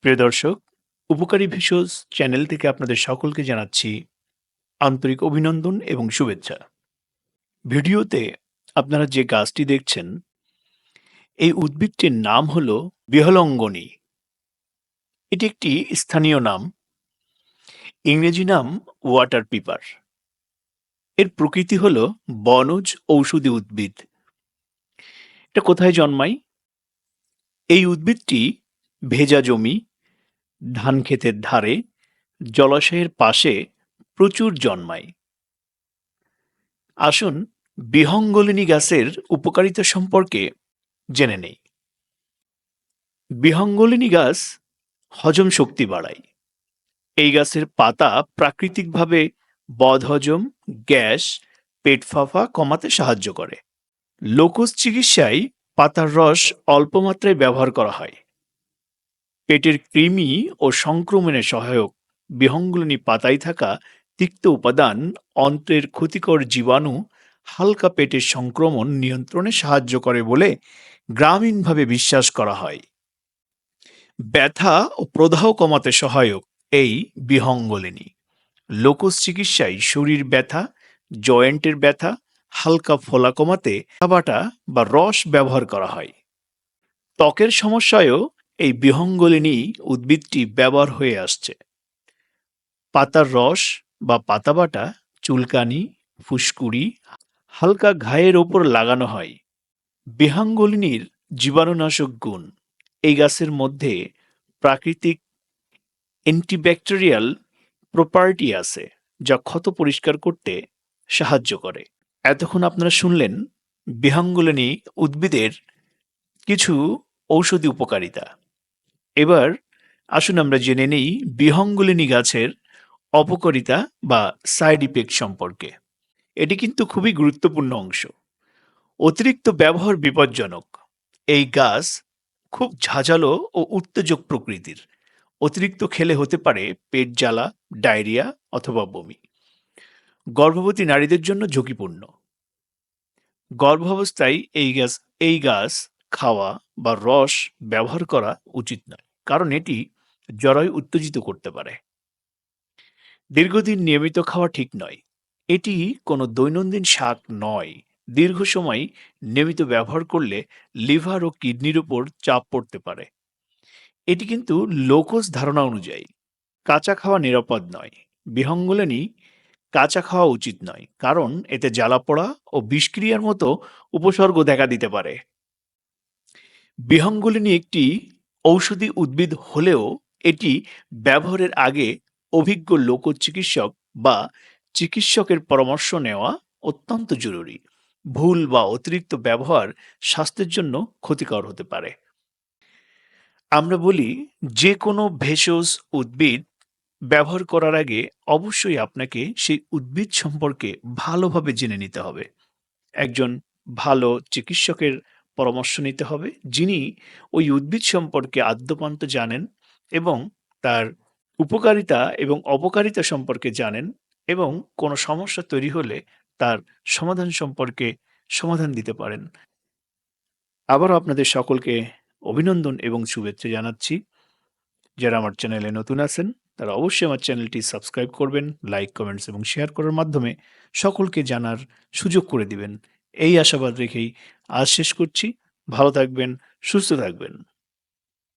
প্রিয় দর্শক, উপকারী ভিসুয়ালস চ্যানেল থেকে আপনাদের সকলকে জানাচ্ছি আন্তরিক অভিনন্দন এবং শুভেচ্ছা। ভিডিওতে আপনারা যে গাছটি দেখছেন, এই উদ্ভিদটির নাম হল বিহলঙ্গনী। এটি একটি স্থানীয় নাম। ইংরেজি নাম ওয়াটার পিপার। এর প্রকৃতি হল বনজ ঔষধি উদ্ভিদ। এটা কোথায় জন্মায়? এই উদ্ভিদটি ভেজা জমি, ধান ক্ষেতের ধারে, জলাশয়ের পাশে প্রচুর জন্মায়। আসুন বিহঙ্গলিনী গাছের উপকারিতা সম্পর্কে জেনে নেই। বিহঙ্গলিনী গাছ হজম শক্তি বাড়ায়। এই গাছের পাতা প্রাকৃতিকভাবে বদহজম, গ্যাস, পেট ফাঁপা কমাতে সাহায্য করে। লোকজ চিকিৎসায় পাতার রস অল্প মাত্রায় ব্যবহার করা হয়। পেটের কৃমি ও সংক্রমণে সহায়ক বিহঙ্গলিনী পাতায় থাকা তিক্ত উপাদান অন্ত্রের ক্ষতিকর জীবাণু, হালকা পেটের সংক্রমণ নিয়ন্ত্রণে সাহায্য করে বলে গ্রামীণভাবে বিশ্বাস করা হয়। ব্যথা ও প্রদাহ কমাতে সহায়ক এই বিহঙ্গলিনী। লোকজ চিকিৎসায় শরীর ব্যথা, জয়েন্টের ব্যথা, হালকা ফোলা কমাতে বাটা বা রস ব্যবহার করা হয়। ত্বকের সমস্যায়ও এই বিহঙ্গলিনী উদ্ভিদটি ব্যবহার হয়ে আসছে। পাতার রস বা পাতাবাটা চুলকানি, ফুসকুড়ি, হালকা ঘায়ের ওপর লাগানো হয়। বিহঙ্গলিনীর জীবাণুনাশক গুণ। এই গাছের মধ্যে প্রাকৃতিক অ্যান্টিব্যাকটেরিয়াল প্রপার্টি আছে, যা ক্ষত পরিষ্কার করতে সাহায্য করে। এতক্ষণ আপনারা শুনলেন বিহঙ্গলিনী উদ্ভিদের কিছু ঔষধি উপকারিতা। এবার আসুন আমরা জেনে নেই বিহঙ্গলিনী গাছের অপকারিতা বা সাইড ইফেক্ট সম্পর্কে। এটি কিন্তু খুবই গুরুত্বপূর্ণ অংশ। অতিরিক্ত ব্যবহার বিপজ্জনক। এই গাছ খুব ঝাঁঝালো ও উত্তেজক প্রকৃতির। অতিরিক্ত খেলে হতে পারে পেট জ্বালা, ডায়রিয়া অথবা বমি। গর্ভবতী নারীদের জন্য ঝুঁকিপূর্ণ। গর্ভাবস্থায় এই গাছ খাওয়া বা রস ব্যবহার করা উচিত নয়, কারণ এটি জরায়ু উত্তেজিত করতে পারে। দীর্ঘদিন নিয়মিত খাওয়া ঠিক নয়। এটি কোনো দৈনন্দিন শাক নয়। দীর্ঘ সময় নিয়মিত ব্যবহার করলে লিভার ও কিডনির উপর চাপ পড়তে পারে। এটি কিন্তু লোকজ ধারণা অনুযায়ী কাঁচা খাওয়া নিরাপদ নয়। বিহঙ্গলিনী কাঁচা খাওয়া উচিত নয়, কারণ এতে জ্বালাপোড়া ও বিষক্রিয়ার মতো উপসর্গ দেখা দিতে পারে। বিহঙ্গলিনী একটি ঔষধি উদ্ভিদ হলেও এটি ব্যবহারের আগে অভিজ্ঞ লোকজ চিকিৎসক বা চিকিৎসকের পরামর্শ নেওয়া অত্যন্ত জরুরি। ভুল বা অতিরিক্ত ব্যবহার স্বাস্থ্যের জন্য ক্ষতিকর হতে পারে। আমরা বলি যে কোনো ভেষজ উদ্ভিদ ব্যবহার করার আগে অবশ্যই আপনাকে সেই উদ্ভিদ সম্পর্কে ভালোভাবে জেনে নিতে হবে। একজন ভালো চিকিৎসকের পরামর্শ নিতে হবে, যিনি ওই উদ্ভিদ সম্পর্কে আদ্যোপান্ত জানেন এবং তার উপকারিতা এবং অপকারিতা সম্পর্কে জানেন, এবং কোনো সমস্যা তৈরি হলে তার সমাধান সম্পর্কে সমাধান দিতে পারেন। আবারও আপনাদের সকলকে অভিনন্দন এবং শুভেচ্ছা জানাচ্ছি। যারা আমার চ্যানেলে নতুন আছেন, তারা অবশ্যই আমার চ্যানেলটি সাবস্ক্রাইব করবেন, লাইক, কমেন্টস এবং শেয়ার করার মাধ্যমে সকলকে জানার সুযোগ করে দিবেন। এই আশাবাদ রেখেই আজ শেষ করছি। ভালো থাকবেন, সুস্থ থাকবেন।